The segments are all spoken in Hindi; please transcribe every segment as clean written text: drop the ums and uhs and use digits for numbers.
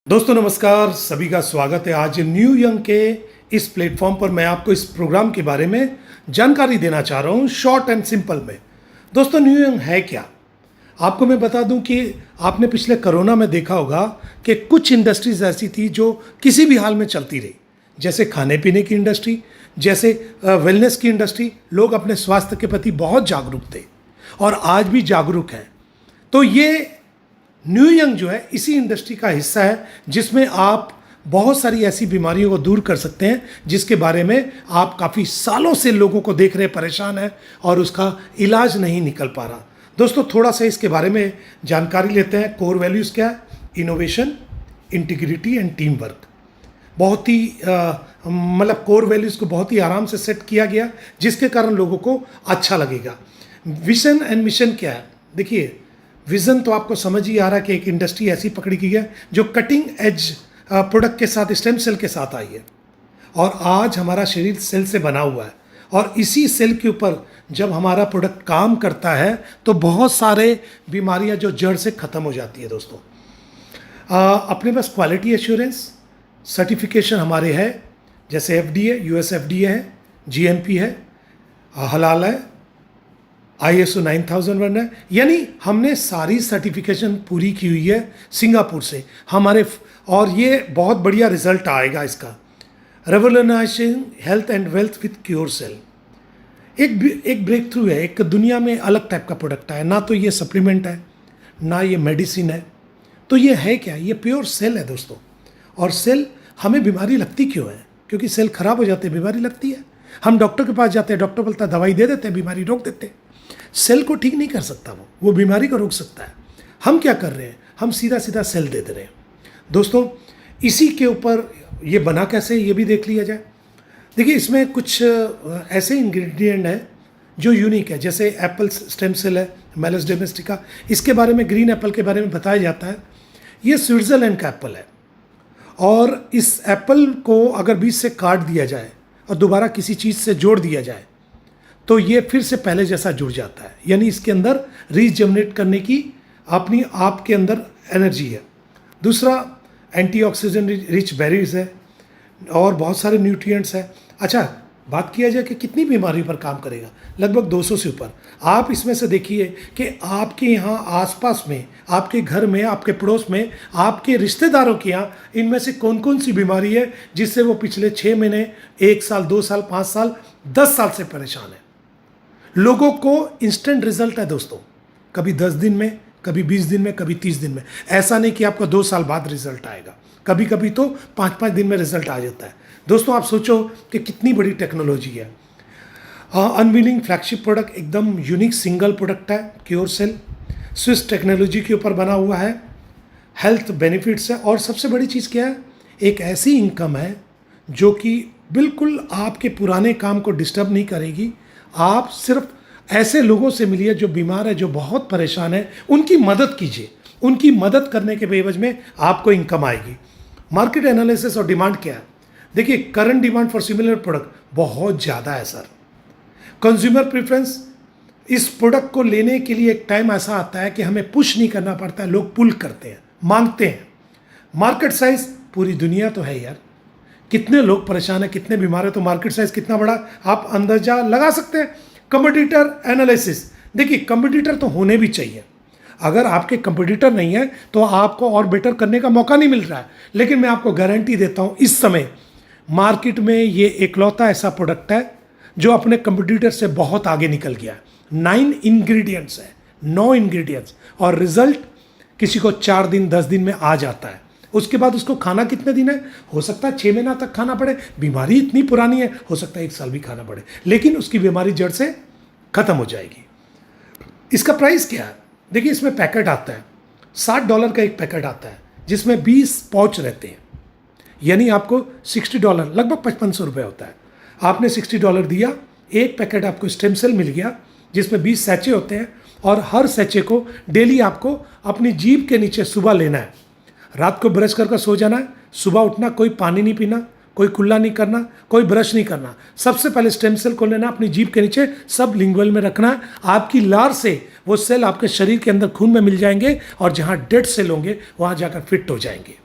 दोस्तों नमस्कार, सभी का स्वागत है। आज न्यू यंग के इस प्लेटफॉर्म पर मैं आपको इस प्रोग्राम के बारे में जानकारी देना चाह रहा हूँ शॉर्ट एंड सिंपल में। दोस्तों न्यू यंग है क्या? आपको मैं बता दूं कि आपने पिछले कोरोना में देखा होगा कि कुछ इंडस्ट्रीज ऐसी थी जो किसी भी हाल में चलती रही, जैसे खाने पीने की इंडस्ट्री, जैसे वेलनेस की इंडस्ट्री। लोग अपने स्वास्थ्य के प्रति बहुत जागरूक थे और आज भी जागरूक हैं। तो ये न्यू यंग जो है इसी इंडस्ट्री का हिस्सा है, जिसमें आप बहुत सारी ऐसी बीमारियों को दूर कर सकते हैं जिसके बारे में आप काफ़ी सालों से लोगों को देख रहे परेशान हैं और उसका इलाज नहीं निकल पा रहा। दोस्तों थोड़ा सा इसके बारे में जानकारी लेते हैं। कोर वैल्यूज़ क्या है? Innovation, integrity and team work. बहुत ही मतलब कोर वैल्यूज़ को बहुत ही आराम से सेट किया गया, जिसके कारण लोगों को अच्छा लगेगा। विजन एंड मिशन क्या है? देखिए, विजन तो आपको समझ ही आ रहा है कि एक इंडस्ट्री ऐसी पकड़ी गई है जो कटिंग एज प्रोडक्ट के साथ, स्टेम सेल के साथ आई है और आज हमारा शरीर सेल से बना हुआ है और इसी सेल के ऊपर जब हमारा प्रोडक्ट काम करता है तो बहुत सारे बीमारियां जो जड़ से ख़त्म हो जाती है। दोस्तों अपने पास क्वालिटी एश्योरेंस सर्टिफिकेशन हमारे है, जैसे एफडीए, यूएस एफडीए है, जीएमपी है, हलाल है, ISO 9001 है। यानी हमने सारी सर्टिफिकेशन पूरी की हुई है सिंगापुर से हमारे, और ये बहुत बढ़िया रिजल्ट आएगा इसका। Revolutionising health and wealth with cure cell एक ब्रेक थ्रू है, एक दुनिया में अलग टाइप का प्रोडक्ट है। ना तो ये सप्लीमेंट है, ना ये मेडिसिन है, तो ये है क्या? ये प्योर सेल है दोस्तों। और सेल, हमें बीमारी लगती क्यों है? क्योंकि सेल खराब हो जाते हैं, बीमारी लगती है। हम डॉक्टर के पास जाते हैं, डॉक्टर बोलता है दवाई दे देते हैं, बीमारी रोक देते हैं। सेल को ठीक नहीं कर सकता, वो बीमारी को रोक सकता है। हम क्या कर रहे हैं? हम सीधा सीधा सेल दे दे रहे हैं। दोस्तों इसी के ऊपर ये बना कैसे, ये भी देख लिया जाए। देखिए, इसमें कुछ ऐसे इंग्रेडिएंट हैं जो यूनिक है, जैसे एप्पल स्टेम सेल है, मेलस डोमेस्टिका। इसके बारे में, ग्रीन एप्पल के बारे में बताया जाता है। ये स्विट्ज़रलैंड का एप्पल है और इस एप्पल को अगर बीज से काट दिया जाए और दोबारा किसी चीज़ से जोड़ दिया जाए तो ये फिर से पहले जैसा जुड़ जाता है। यानी इसके अंदर रीजनरेट करने की अपनी आप के अंदर एनर्जी है। दूसरा, एंटीऑक्सीडेंट रिच बेरीज है और बहुत सारे न्यूट्रिएंट्स है। अच्छा, बात किया जाए कि कितनी बीमारी पर काम करेगा, लगभग 200 से ऊपर। आप इसमें से देखिए कि आपके यहाँ आसपास में, आपके घर में, आपके पड़ोस में, आपके रिश्तेदारों के यहाँ इनमें से कौन कौन सी बीमारी है जिससे वो पिछले 6 महीने, 1 साल, 2 साल, 5 साल, 10 साल से परेशान है। लोगों को इंस्टेंट रिजल्ट है दोस्तों, कभी 10 दिन में, कभी 20 दिन में, कभी 30 दिन में। ऐसा नहीं कि आपको 2 साल बाद रिजल्ट आएगा, कभी कभी तो 5-5 दिन में रिजल्ट आ जाता है। दोस्तों आप सोचो कि कितनी बड़ी टेक्नोलॉजी है। अनवीलिंग फ्लैगशिप प्रोडक्ट, एकदम यूनिक सिंगल प्रोडक्ट है, क्योर सेल, स्विस टेक्नोलॉजी के ऊपर बना हुआ है, हेल्थ बेनिफिट्स है और सबसे बड़ी चीज़ क्या है? एक ऐसी इनकम है जो कि बिल्कुल आपके पुराने काम को डिस्टर्ब नहीं करेगी। आप सिर्फ ऐसे लोगों से मिलिए जो बीमार है, जो बहुत परेशान है, उनकी मदद कीजिए। उनकी मदद करने के बेवज में आपको इनकम आएगी। मार्केट एनालिसिस और डिमांड क्या है? देखिए, current demand for similar product बहुत ज़्यादा है सर। कंज्यूमर प्रेफरेंस, इस प्रोडक्ट को लेने के लिए एक टाइम ऐसा आता है कि हमें पुश नहीं करना पड़ता है, लोग पुल करते हैं, मांगते हैं। मार्केट साइज, पूरी दुनिया तो है यार, कितने लोग परेशान हैं, कितने बीमार हैं, तो मार्केट साइज कितना बड़ा आप अंदाजा लगा सकते हैं। कंपटीटर एनालिसिस, देखिए कंपटीटर तो होने भी चाहिए। अगर आपके कंपटीटर नहीं है तो आपको और बेटर करने का मौका नहीं मिल रहा है। लेकिन मैं आपको गारंटी देता हूं, इस समय मार्केट में ये एकलौता ऐसा प्रोडक्ट है जो अपने कंपटीटर से बहुत आगे निकल गया है। 9 इंग्रेडिएंट्स है, 9 इंग्रेडिएंट्स, और रिजल्ट किसी को 4 दिन 10 दिन में आ जाता है। उसके बाद उसको खाना कितने दिन है? हो सकता है 6 महीना तक खाना पड़े। बीमारी इतनी पुरानी है, हो सकता है 1 साल भी खाना पड़े, लेकिन उसकी बीमारी जड़ से खत्म हो जाएगी। इसका प्राइस क्या है? देखिए, इसमें पैकेट आता है, $60 का एक पैकेट आता है जिसमें 20 पाउच रहते हैं। यानी आपको $60, लगभग 5500 रुपये होता है। आपने $60 दिया, एक पैकेट आपको स्टेम सेल मिल गया जिसमें 20 सैचे होते हैं और हर सैचे को डेली आपको अपनी जीभ के नीचे सुबह लेना है। रात को ब्रश कर सो जाना है, सुबह उठना, कोई पानी नहीं पीना, कोई कुल्ला नहीं करना, कोई ब्रश नहीं करना। सबसे पहले स्टेम सेल को लेना, अपनी जीभ के नीचे सब लिंगुअल में रखना है। आपकी लार से वो सेल आपके शरीर के अंदर खून में मिल जाएंगे और जहाँ डेड सेल होंगे वहाँ जाकर फिट हो जाएंगे।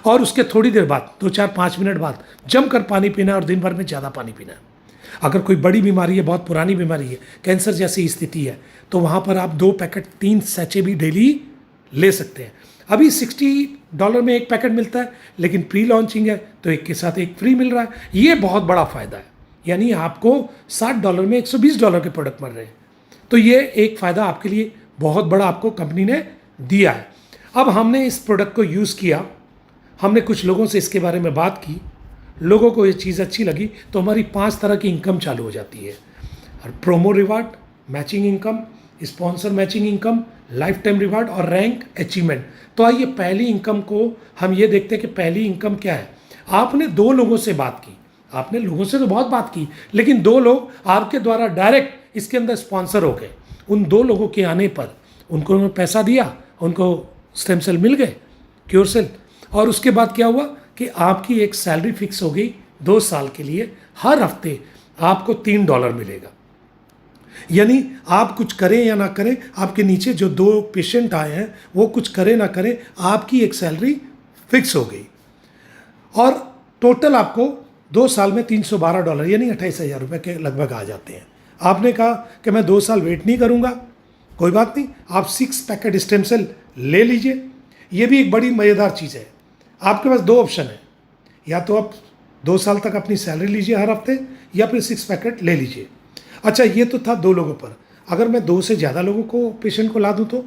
और उसके थोड़ी देर बाद 2-4-5 मिनट बाद जमकर पानी पीना है और दिन भर में ज़्यादा पानी पीना है। अगर कोई बड़ी बीमारी है, बहुत पुरानी बीमारी है, कैंसर जैसी स्थिति है, तो वहाँ पर आप 2 पैकेट 3 सैचे भी डेली ले सकते हैं। अभी $60 में एक पैकेट मिलता है, लेकिन प्री लॉन्चिंग है तो एक के साथ एक फ्री मिल रहा है। ये बहुत बड़ा फ़ायदा है, यानी आपको $60 में $120 के प्रोडक्ट मिल रहे हैं। तो ये एक फ़ायदा आपके लिए बहुत बड़ा आपको कंपनी ने दिया है। अब हमने इस प्रोडक्ट को यूज़ किया, हमने कुछ लोगों से इसके बारे में बात की, लोगों को ये चीज़ अच्छी लगी, तो हमारी 5 तरह की इनकम चालू हो जाती है। और promo reward, matching income, sponsor matching income, life time reward और रैंक अचीवमेंट। तो आइए पहली इनकम को हम ये देखते हैं कि पहली इनकम क्या है। आपने 2 लोगों से बात की, आपने लोगों से तो बहुत बात की, लेकिन 2 लोग आपके द्वारा डायरेक्ट इसके अंदर स्पॉन्सर हो गए। उन 2 लोगों के आने पर उनको पैसा दिया, उनको स्टेम सेल मिल गए, क्योर सेल। और उसके बाद क्या हुआ कि आपकी एक सैलरी फिक्स हो गई 2 साल के लिए। हर हफ्ते आपको $3 मिलेगा, यानी आप कुछ करें या ना करें, आपके नीचे जो 2 पेशेंट आए हैं वो कुछ करें ना करें, आपकी एक सैलरी फिक्स हो गई। और टोटल आपको 2 साल में $312 यानी 28,000 रुपये के लगभग आ जाते हैं। आपने कहा कि मैं 2 साल वेट नहीं करूँगा, कोई बात नहीं, आप 6 पैकेट स्टेम सेल ले लीजिए। ये भी एक बड़ी मज़ेदार चीज़ है। आपके पास 2 ऑप्शन है, या तो आप 2 साल तक अपनी सैलरी लीजिए हर हफ्ते, या फिर 6 पैकेट ले लीजिए। अच्छा, ये तो था 2 लोगों पर। अगर मैं 2 से ज़्यादा लोगों को, पेशेंट को ला दूँ, तो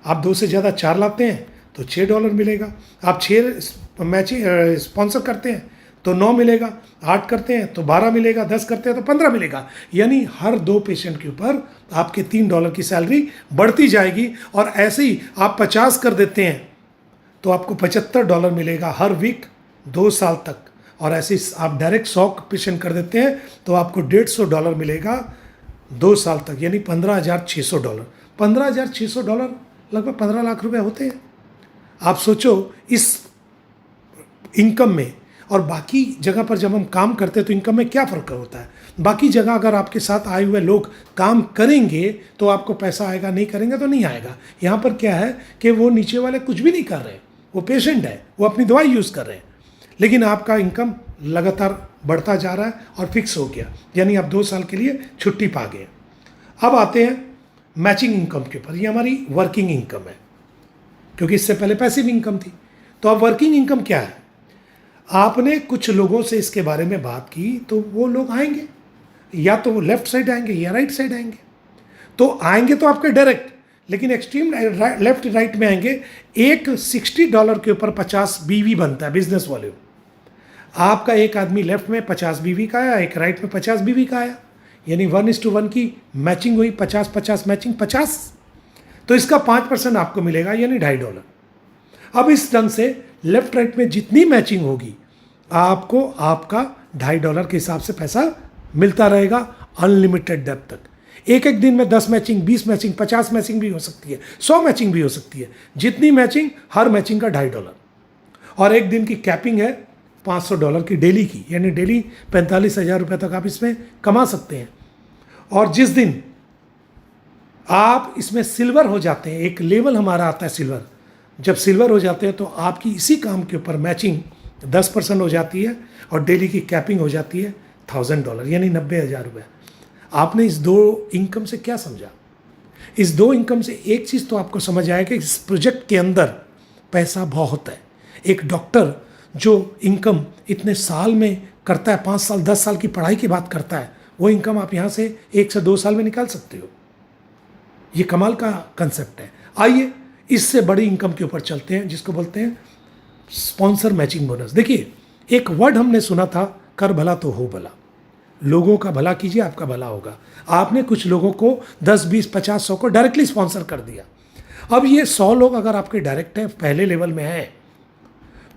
आप 2 से ज़्यादा 4 लाते हैं तो $6 मिलेगा। आप 6 मैचिंग स्पॉन्सर करते हैं तो 9 मिलेगा, 8 करते हैं तो 12 मिलेगा, 10 करते हैं तो 15 मिलेगा। यानी हर 2 पेशेंट के ऊपर आपके $3 की सैलरी बढ़ती जाएगी। और ऐसे ही आप 50 कर देते हैं तो आपको $75 मिलेगा हर वीक 2 साल तक। और ऐसे आप डायरेक्ट 100 पेशेंट कर देते हैं तो आपको $150 मिलेगा 2 साल तक, यानी $15,600। $15,600 लगभग 15 लाख रुपए होते हैं। आप सोचो इस इनकम में और बाकी जगह पर जब हम काम करते हैं तो इनकम में क्या फ़र्क होता है। बाकी जगह अगर आपके साथ आए हुए लोग काम करेंगे तो आपको पैसा आएगा, नहीं करेंगे तो नहीं आएगा। यहाँ पर क्या है कि वो नीचे वाले कुछ भी नहीं कर रहे, वो पेशेंट है, वो अपनी दवाई यूज़ कर रहे हैं, लेकिन आपका इनकम लगातार बढ़ता जा रहा है और फिक्स हो गया, यानी आप 2 साल के लिए छुट्टी पा गए। अब आते हैं मैचिंग इनकम के ऊपर। ये हमारी वर्किंग इनकम है, क्योंकि इससे पहले पैसिव इनकम थी। तो अब वर्किंग इनकम क्या है। आपने कुछ लोगों से इसके बारे में बात की तो वो लोग आएंगे, या तो वो लेफ्ट साइड आएंगे या राइट साइड आएंगे। तो आएंगे तो आपके डायरेक्ट, लेकिन एक्सट्रीम लेफ्ट राइट में आएंगे। एक $60 के ऊपर 50 बीवी बनता है बिजनेस वाले। आपका एक आदमी लेफ्ट में 50 बीवी का आया, एक राइट में 50 बीवी का आया, यानी 1:1 की मैचिंग हुई, 50-50 मैचिंग 50। तो इसका 5% आपको मिलेगा, यानी $2.5। अब इस ढंग से लेफ्ट राइट में जितनी मैचिंग होगी आपको आपका $2.5 के हिसाब से पैसा मिलता रहेगा अनलिमिटेड डेप्थ तक। एक एक दिन में 10 मैचिंग, 20 मैचिंग, 50 मैचिंग भी हो सकती है, 100 मैचिंग भी हो सकती है। जितनी मैचिंग, हर मैचिंग का $2.5। और एक दिन की कैपिंग है $500 की डेली की, यानी डेली 45,000 रुपये तक आप इसमें कमा सकते हैं। और जिस दिन आप इसमें सिल्वर हो जाते हैं, एक लेवल हमारा आता है सिल्वर, जब सिल्वर हो जाते हैं तो आपकी इसी काम के ऊपर मैचिंग 10% हो जाती है और डेली की कैपिंग हो जाती है $1,000, यानी 90,000 रुपये। आपने इस 2 इनकम से क्या समझा। इस 2 इनकम से एक चीज़ तो आपको समझ आया कि इस प्रोजेक्ट के अंदर पैसा बहुत है। एक डॉक्टर जो इनकम इतने साल में करता है, 5 साल 10 साल की पढ़ाई की बात करता है, वो इनकम आप यहाँ से 1 से 2 साल में निकाल सकते हो। ये कमाल का कंसेप्ट है। आइए इससे बड़ी इनकम के ऊपर चलते हैं, जिसको बोलते हैं स्पॉन्सर मैचिंग बोनस। देखिए, एक वर्ड हमने सुना था, कर भला तो हो भला। लोगों का भला कीजिए, आपका भला होगा। आपने कुछ लोगों को 10, 20, 50, 100 को डायरेक्टली स्पॉन्सर कर दिया। अब ये 100 लोग अगर आपके डायरेक्ट हैं, पहले लेवल में हैं,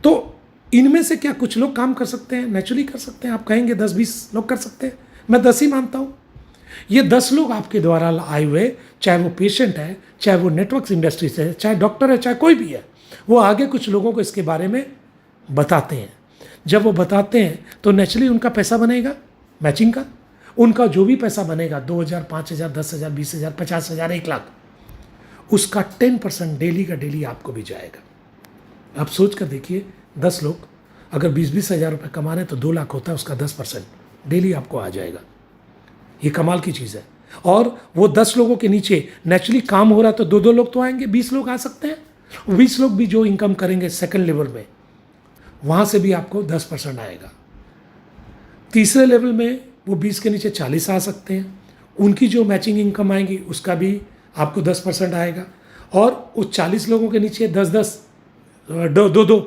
तो इनमें से क्या कुछ लोग काम कर सकते हैं? नेचुरली कर सकते हैं। आप कहेंगे 10-20 लोग कर सकते हैं, मैं 10 ही मानता हूँ। ये 10 लोग आपके द्वारा आए हुए, चाहे वो पेशेंट है, चाहे वो नेटवर्क इंडस्ट्री से है, चाहे डॉक्टर है, चाहे कोई भी है, वो आगे कुछ लोगों को इसके बारे में बताते हैं। जब वो बताते हैं तो नेचुरली उनका पैसा बनेगा मैचिंग का। उनका जो भी पैसा बनेगा 2,000, 5,000, 10,000, 20,000, 50,000, 1 लाख, उसका 10% डेली का डेली आपको भी जाएगा। आप सोच कर देखिए, 10 लोग अगर 20-20 हज़ार रुपये कमा रहे हैं तो 2 लाख होता है, उसका 10% डेली आपको आ जाएगा। ये कमाल की चीज़ है। और वो 10 लोगों के नीचे नेचुरली काम हो रहा है तो 2-2 लोग तो आएंगे, 20 लोग आ सकते हैं। 20 लोग भी जो इनकम करेंगे सेकंड लेवल में, वहाँ से भी आपको 10% आएगा। तीसरे लेवल में वो 20 के नीचे 40 आ सकते हैं, उनकी जो मैचिंग इनकम आएंगी उसका भी आपको 10% आएगा। और उस 40 लोगों के नीचे 10-10 2-2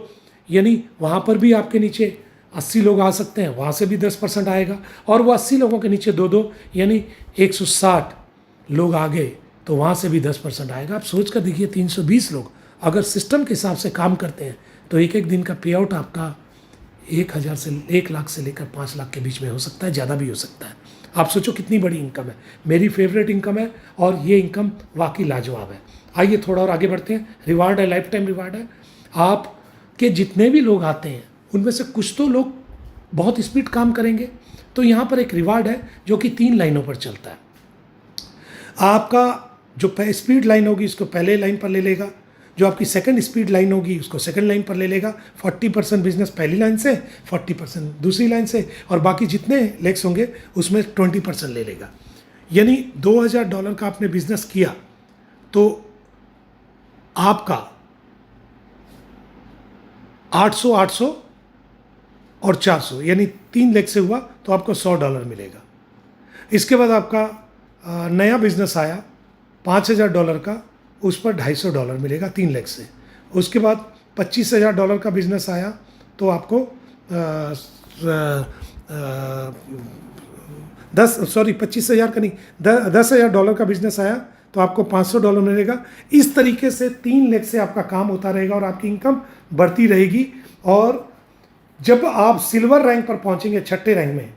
यानी वहाँ पर भी आपके नीचे 80 लोग आ सकते हैं, वहाँ से भी 10% आएगा। और वो 80 लोगों के नीचे 2-2 यानी 160 लोग आ गए तो वहाँ से भी 10% आएगा। आप सोच कर देखिए, 320 लोग अगर सिस्टम के हिसाब से काम करते हैं तो एक एक दिन का पे आउट आपका 1,000 से 1 लाख से लेकर 5 लाख के बीच में हो सकता है, ज़्यादा भी हो सकता है। आप सोचो कितनी बड़ी इनकम है। मेरी फेवरेट इनकम है और ये इनकम वाकई लाजवाब है। आइए थोड़ा और आगे बढ़ते हैं। रिवार्ड है, लाइफ टाइम रिवार्ड है। आपके जितने भी लोग आते हैं उनमें से कुछ तो लोग बहुत स्पीड काम करेंगे, तो यहाँ पर एक रिवार्ड है जो कि 3 लाइनों पर चलता है। आपका जो स्पीड लाइन होगी उसको पहले लाइन पर ले लेगा, जो आपकी सेकंड स्पीड लाइन होगी उसको सेकंड लाइन पर ले लेगा। 40% बिजनेस पहली लाइन से, 40% दूसरी लाइन से, और बाकी जितने लेग्स होंगे उसमें 20% ले लेगा। यानी $2,000 का आपने बिजनेस किया तो आपका 800, 800 और 400 यानी 3 लेग से हुआ तो आपको $100 मिलेगा। इसके बाद आपका नया बिजनेस आया $5,000 का, उस पर $250 मिलेगा 3 लेग से। उसके बाद $25,000 का बिजनेस आया तो आपको 25,000 का नहीं, $10,000 का बिजनेस आया तो आपको $500 मिलेगा। इस तरीके से 3 लेग से आपका काम होता रहेगा और आपकी इनकम बढ़ती रहेगी। और जब आप सिल्वर रैंक पर पहुंचेंगे, छठे रैंक में,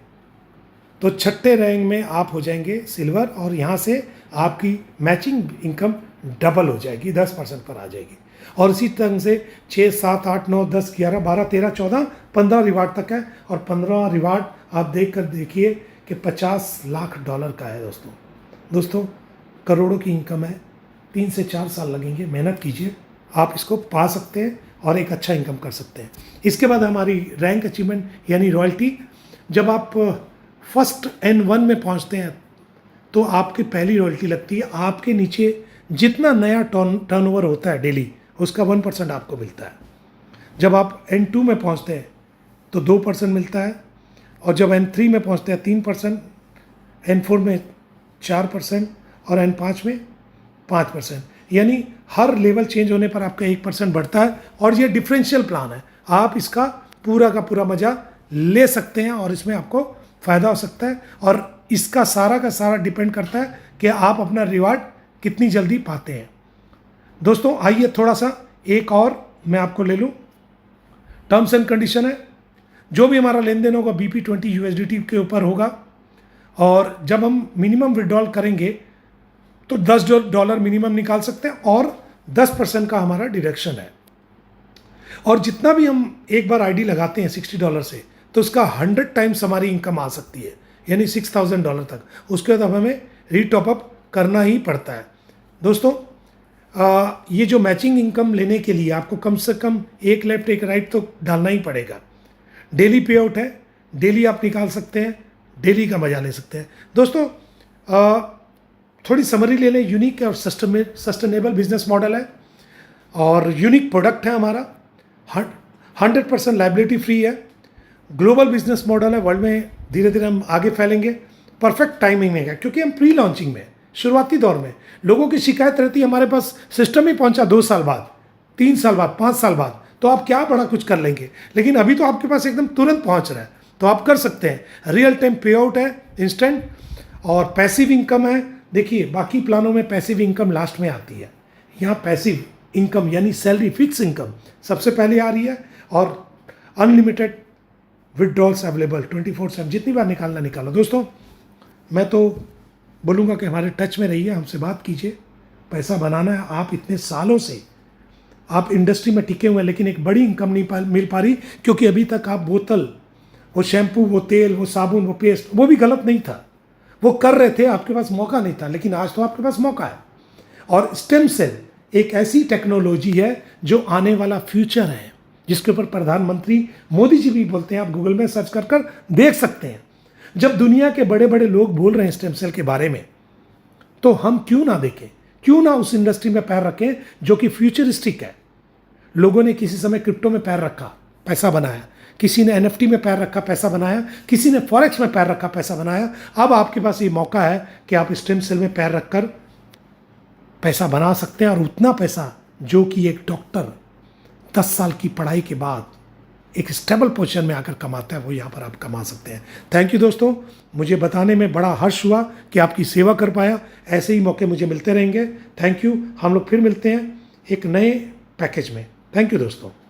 तो छठे रैंक में आप हो जाएंगे सिल्वर, और यहाँ से आपकी मैचिंग इनकम डबल हो जाएगी, 10% पर आ जाएगी। और इसी तरह से 6, 7, 8, 9, 10, 11, 12, 13, 14, 15 रिवार्ड तक है। और 15 रिवार्ड आप देख कर देखिए कि $50 लाख का है। दोस्तों करोड़ों की इनकम है। 3 से 4 साल लगेंगे, मेहनत कीजिए, आप इसको पा सकते हैं और एक अच्छा इनकम कर सकते हैं। इसके बाद हमारी रैंक अचीवमेंट यानी रॉयल्टी। जब आप फर्स्ट N1 में पहुंचते हैं तो आपकी पहली रॉयल्टी लगती है। आपके नीचे जितना नया टर्नओवर होता है डेली, उसका 1% आपको मिलता है। जब आप N2 में पहुंचते हैं तो 2% मिलता है, और जब N3 में पहुंचते हैं 3%, N4 में 4% और N5 में 5%। यानी हर लेवल चेंज होने पर आपका 1% बढ़ता है। और ये डिफरेंशियल प्लान है, आप इसका पूरा का पूरा मजा ले सकते हैं और इसमें आपको फ़ायदा हो सकता है। और इसका सारा का सारा डिपेंड करता है कि आप अपना रिवार्ड कितनी जल्दी पाते हैं। दोस्तों आइए थोड़ा सा एक और मैं आपको ले लूँ। टर्म्स एंड कंडीशन है, जो भी हमारा लेन देन होगा BP20 USDT के ऊपर होगा। और जब हम मिनिमम विड्रॉल करेंगे तो $10 मिनिमम निकाल सकते हैं और 10% का हमारा डिडक्शन है। और जितना भी हम एक बार आईडी लगाते हैं $60 से, तो उसका 100 टाइम्स हमारी इनकम आ सकती है, यानी $6,000 तक। उसके बाद हमें रीटॉपअप करना ही पड़ता है। दोस्तों ये जो मैचिंग इनकम लेने के लिए आपको कम से कम एक लेफ्ट एक राइट तो डालना ही पड़ेगा। डेली पे आउट है, डेली आप निकाल सकते हैं, डेली का मजा ले सकते हैं। दोस्तों थोड़ी समरी ले लें। यूनिक और सस्टेनेबल बिजनेस मॉडल है और यूनिक प्रोडक्ट है हमारा। 100% लाइबिलिटी फ्री है। ग्लोबल बिजनेस मॉडल है, वर्ल्ड में धीरे धीरे हम आगे फैलेंगे। परफेक्ट टाइमिंग में है क्योंकि हम प्री लॉन्चिंग में, शुरुआती दौर में लोगों की शिकायत रहती है हमारे पास सिस्टम ही पहुंचा 2 साल बाद, 3 साल बाद, 5 साल बाद, तो आप क्या बड़ा कुछ कर लेंगे। लेकिन अभी तो आपके पास एकदम तुरंत पहुंच रहा है, तो आप कर सकते हैं। रियल टाइम पे आउट है, इंस्टेंट, और पैसिव इनकम है। देखिए बाकी प्लानों में पैसिव इनकम लास्ट में आती है, यहाँ पैसिव इनकम यानी सैलरी फिक्स इनकम सबसे पहले आ रही है। और अनलिमिटेड विड्रॉल्स अवेलेबल 24/7, जितनी बार निकालना निकालो। दोस्तों मैं तो बोलूँगा कि हमारे टच में रहिए, हमसे बात कीजिए। पैसा बनाना है। आप इतने सालों से आप इंडस्ट्री में टिके हुए हैं, लेकिन एक बड़ी इनकम नहीं मिल पा रही क्योंकि अभी तक आप बोतल, वो शैम्पू, वो तेल, वो साबुन, वो पेस्ट, वो भी गलत नहीं था, वो कर रहे थे, आपके पास मौका नहीं था। लेकिन आज तो आपके पास मौका है। और स्टेम सेल एक ऐसी टेक्नोलॉजी है जो आने वाला फ्यूचर है। जिसके ऊपर प्रधानमंत्री मोदी जी भी बोलते हैं। आप गूगल में सर्च कर कर देख सकते हैं। जब दुनिया के बड़े बड़े लोग बोल रहे हैं स्टेम सेल के बारे में, तो हम क्यों ना देखें, क्यों ना उस इंडस्ट्री में पैर रखें जो कि फ्यूचरिस्टिक है। लोगों ने किसी समय क्रिप्टो में पैर रखा, पैसा बनाया, किसी ने एनएफटी में पैर रखा, पैसा बनाया, किसी ने फॉरेक्स में पैर रखा, पैसा बनाया। अब आपके पास ये मौका है कि आप स्टेम सेल में पैर रखकर पैसा बना सकते हैं, और उतना पैसा जो कि एक डॉक्टर 10 साल की पढ़ाई के बाद एक स्टेबल पोजीशन में आकर कमाता है, वो यहाँ पर आप कमा सकते हैं। थैंक यू दोस्तों, मुझे बताने में बड़ा हर्ष हुआ कि आपकी सेवा कर पाया। ऐसे ही मौके मुझे मिलते रहेंगे। Thank you. हम लोग फिर मिलते हैं एक नए पैकेज में। थैंक यू दोस्तों।